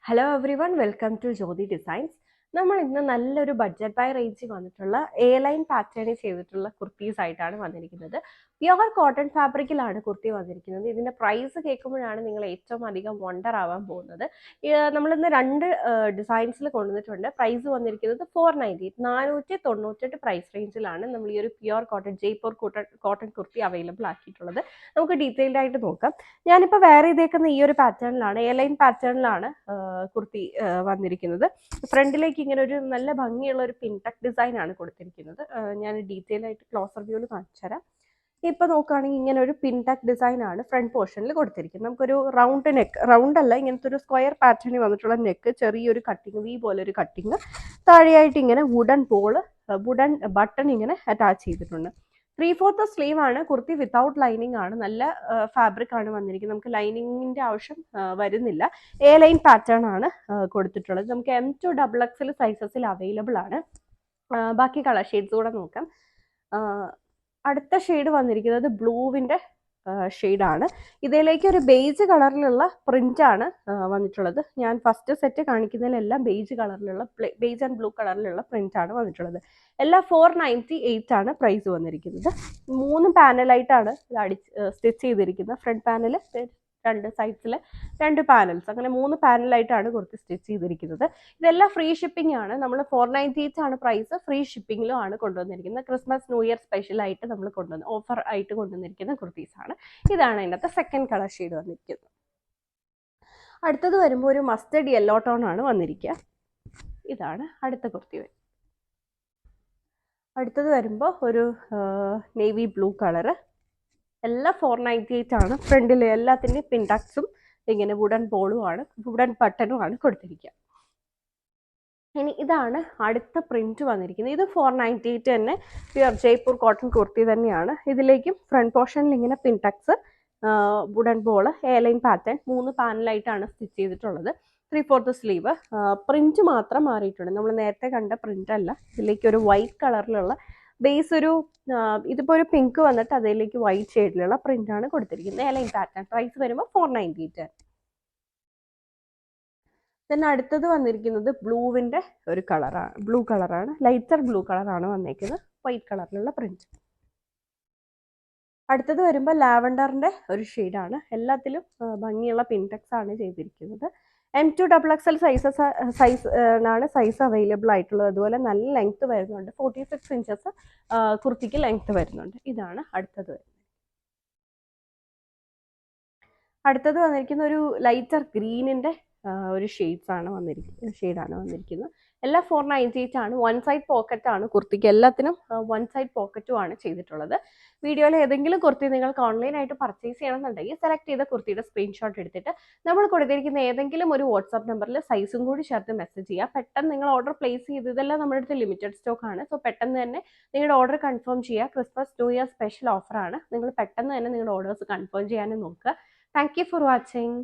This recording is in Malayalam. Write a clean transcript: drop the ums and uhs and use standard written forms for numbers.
Hello everyone welcome to Jyothi designs. നമ്മൾ ഇന്ന് നല്ലൊരു ബഡ്ജറ്റ് ബൈ റേഞ്ചിൽ വന്നിട്ടുള്ള എ ലൈൻ പാറ്റേണിൽ ചെയ്തിട്ടുള്ള കുർത്തീസ് ആയിട്ടാണ് വന്നിരിക്കുന്നത്. പ്യുവർ കോട്ടൺ ഫാബ്രിക്കിലാണ് കുർത്തി വന്നിരിക്കുന്നത്. ഇതിന്റെ പ്രൈസ് കേൾക്കുമ്പോഴാണ് നിങ്ങൾ ഏറ്റവും അധികം വണ്ടർ ആവാൻ പോകുന്നത്. നമ്മളിന്ന് രണ്ട് ഡിസൈൻസിൽ കൊണ്ടുവന്നിട്ടുണ്ട്. പ്രൈസ് വന്നിരിക്കുന്നത് 498 പ്രൈസ് റേഞ്ചിലാണ് നമ്മൾ ഈ ഒരു pure cotton Jaipur cotton kurti available ആക്കിയിട്ടുള്ളത്. നമുക്ക് ഡീറ്റെയിൽഡ് ആയിട്ട് നോക്കാം. ഞാനിപ്പോൾ വേറെ ഇതേക്കുന്ന ഈ ഒരു പാറ്റേണിലാണ്, എ ലൈൻ പാറ്റേണിലാണ് കുർത്തി വന്നിരിക്കുന്നത്. ഫ്രണ്ടിലേക്ക് ഇങ്ങനെ ഒരു നല്ല ഭംഗിയുള്ള ഒരു പിൻടക്ക് ഡിസൈൻ ആണ് കൊടുത്തിരിക്കുന്നത്. ഞാൻ ഡീറ്റെയിൽ ആയിട്ട് ക്ലോസർ വ്യൂവിൽ കാണിച്ചു തരാം. ഇപ്പൊ നോക്കുകയാണെങ്കിൽ ഇങ്ങനെ ഒരു പിൻടക്ക് ഡിസൈൻ ആണ് ഫ്രണ്ട് പോർഷനിൽ കൊടുത്തിരിക്കുന്നത്. നമുക്കൊരു റൗണ്ട് നെക്ക്, റൗണ്ട് അല്ല, ഇങ്ങനത്തെ ഒരു സ്ക്വയർ പാറ്റേണിൽ വന്നിട്ടുള്ള നെക്ക്, ചെറിയൊരു കട്ടിങ്, വി പോലെ ഒരു കട്ടിങ്, താഴെയായിട്ട് ഇങ്ങനെ വുഡൻ ബട്ടൺ ഇങ്ങനെ അറ്റാച്ച് ചെയ്തിട്ടുണ്ട്. 3/4 സ്ലീവ് ആണ് കുർത്തി, വിത്തൗട്ട് ലൈനിങ് ആണ്. നല്ല ഫാബ്രിക് ആണ് വന്നിരിക്കുന്നത്. നമുക്ക് ലൈനിങ്ങിന്റെ ആവശ്യം വരുന്നില്ല. എ ലൈൻ പാറ്റേൺ ആണ് കൊടുത്തിട്ടുള്ളത്. നമുക്ക് M2 XXL സൈസസിൽ അവൈലബിൾ ആണ്. ബാക്കി കളർ ഷെയ്ഡ്സ് കൂടെ നോക്കാം. അടുത്ത ഷെയ്ഡ് വന്നിരിക്കുന്നത് ബ്ലൂവിന്റെ ഷെയ്ഡാണ്. ഇതിലേക്ക് ഒരു ബേജ് കളറിലുള്ള പ്രിന്റ് ആണ് വന്നിട്ടുള്ളത്. ഞാൻ ഫസ്റ്റ് സെറ്റ് കാണിക്കുന്നതിലെല്ലാം ബേജ് ആൻഡ് ബ്ലൂ കളറിലുള്ള പ്രിന്റ് ആണ് വന്നിട്ടുള്ളത്. എല്ലാം 498 ആണ് പ്രൈസ് വന്നിരിക്കുന്നത്. 3 പാനലായിട്ടാണ് ഇത് സ്റ്റിച്ച് ചെയ്തിരിക്കുന്നത്. ഫ്രണ്ട് പാനൽ, രണ്ട് സൈഡ്സിലെ 2 പാനൽസ്, അങ്ങനെ 3 പാനലായിട്ടാണ് കുർത്തി സ്റ്റിച്ച് ചെയ്തിരിക്കുന്നത്. ഇതെല്ലാം ഫ്രീ ഷിപ്പിംഗ് ആണ്. നമ്മൾ 498 ആണ് പ്രൈസ്. ഫ്രീ ഷിപ്പിംഗിലും ആണ് കൊണ്ടുവന്നിരിക്കുന്നത്. ക്രിസ്മസ് ന്യൂ ഇയർ സ്പെഷ്യൽ ആയിട്ട് നമ്മൾ ഓഫർ ആയിട്ട് കൊണ്ടുവന്നിരിക്കുന്ന കുർത്തീസ് ആണ്. ഇതാണ് ഇതിനകത്ത് സെക്കൻഡ് കളർ ഷെയ്ഡ് വന്നിരിക്കുന്നത്. അടുത്തത് വരുമ്പോൾ ഒരു മസ്റ്റർഡ് യെല്ലോ ടോൺ ആണ് വന്നിരിക്കുക. ഇതാണ് അടുത്ത കുർത്തി. അടുത്തത് വരുമ്പോൾ ഒരു നേവി ബ്ലൂ കളറ്. എല്ലാം 498 ആണ്. ഫ്രണ്ടിൽ എല്ലാത്തിൻ്റെയും പിൻടക്സും ഇങ്ങനെ വുഡൻ ബട്ടണും ആണ് കൊടുത്തിരിക്കുക. ഇനി ഇതാണ് അടുത്ത പ്രിന്റ് വന്നിരിക്കുന്നത്. ഇത് 498 തന്നെ, പ്യുവർ ജയ്പൂർ കോട്ടൺ കുർത്തി തന്നെയാണ്. ഇതിലേക്കും ഫ്രണ്ട് പോർഷനിൽ ഇങ്ങനെ pintucks, wooden A line pattern, 3 പാനലായിട്ടാണ് സ്റ്റിച്ച് ചെയ്തിട്ടുള്ളത്. 3/4 സ്ലീവ്. പ്രിന്റ് മാത്രം മാറിയിട്ടുണ്ട്. നമ്മൾ നേരത്തെ കണ്ട പ്രിന്റ് അല്ല. ഇതിലേക്ക് ഒരു വൈറ്റ് കളറിലുള്ള ബേസ്, ഇതിപ്പോൾ ഒരു പിങ്ക് വന്നിട്ട് അതിലേക്ക് വൈറ്റ് ഷെയ്ഡിലുള്ള പ്രിന്റ് ആണ് കൊടുത്തിരിക്കുന്നത്. A line pattern. പ്രൈസ് വരുമ്പോൾ 498. പിന്നെ അടുത്തത് വന്നിരിക്കുന്നത് ബ്ലൂവിന്റെ ഒരു ബ്ലൂ കളറാണ്. ലൈറ്റർ ബ്ലൂ കളറാണ് വന്നിരിക്കുന്നത്. വൈറ്റ് കളറിലുള്ള പ്രിന്റ്. അടുത്തത് വരുമ്പോൾ ലാവൻഡറിന്റെ ഒരു ഷെയ്ഡാണ്. എല്ലാത്തിലും ഭംഗിയുള്ള പിൻടെക്സ് ആണ് ചെയ്തിരിക്കുന്നത്. M2 XXL ആണ് സൈസ് അവൈലബിൾ ആയിട്ടുള്ളത്. അതുപോലെ നല്ല ലെങ്ത് വരുന്നുണ്ട്. 46 ഇഞ്ചസ് കുർത്തിക്ക് ലെങ്ത് വരുന്നുണ്ട്. ഇതാണ് അടുത്തത് വരുന്നത്. അടുത്തത് വന്നിരിക്കുന്ന ഒരു ലൈറ്റർ ഗ്രീനിന്റെ ഒരു ഷെയ്ഡാണ് വന്നിരിക്കുന്നത്. എല്ലാം 498 ആണ്. 1 സൈഡ് പോക്കറ്റ് ആണ് കുർത്തിക്ക്. എല്ലാത്തിനും 1 സൈഡ് പോക്കറ്റും ആണ് ചെയ്തിട്ടുള്ളത്. വീഡിയോയിൽ ഏതെങ്കിലും കുർത്തി നിങ്ങൾക്ക് ഓൺലൈനായിട്ട് പർച്ചേസ് ചെയ്യണമെന്നുണ്ടെങ്കിൽ സെലക്ട് ചെയ്ത കുർത്തിയുടെ സ്ക്രീൻഷോട്ട് എടുത്തിട്ട് നമ്മൾ കൊടുത്തിരിക്കുന്ന ഏതെങ്കിലും ഒരു വാട്സാപ്പ് നമ്പറിൽ സൈസും കൂടി ചേർത്ത് മെസ്സേജ് ചെയ്യുക. പെട്ടെന്ന് നിങ്ങൾ ഓർഡർ പ്ലേസ് ചെയ്ത്, ഇതെല്ലാം നമ്മുടെ അടുത്ത് ലിമിറ്റഡ് സ്റ്റോക്ക് ആണ്. സോ പെട്ടെന്ന് തന്നെ നിങ്ങളുടെ ഓർഡർ കൺഫേം ചെയ്യുക. ക്രിസ്മസ് ന്യൂ ഇയർ സ്പെഷ്യൽ ഓഫറാണ്. നിങ്ങൾ പെട്ടെന്ന് തന്നെ നിങ്ങളുടെ ഓർഡേഴ്സ് കൺഫേം ചെയ്യാനും നോക്കുക. Thank you for watching.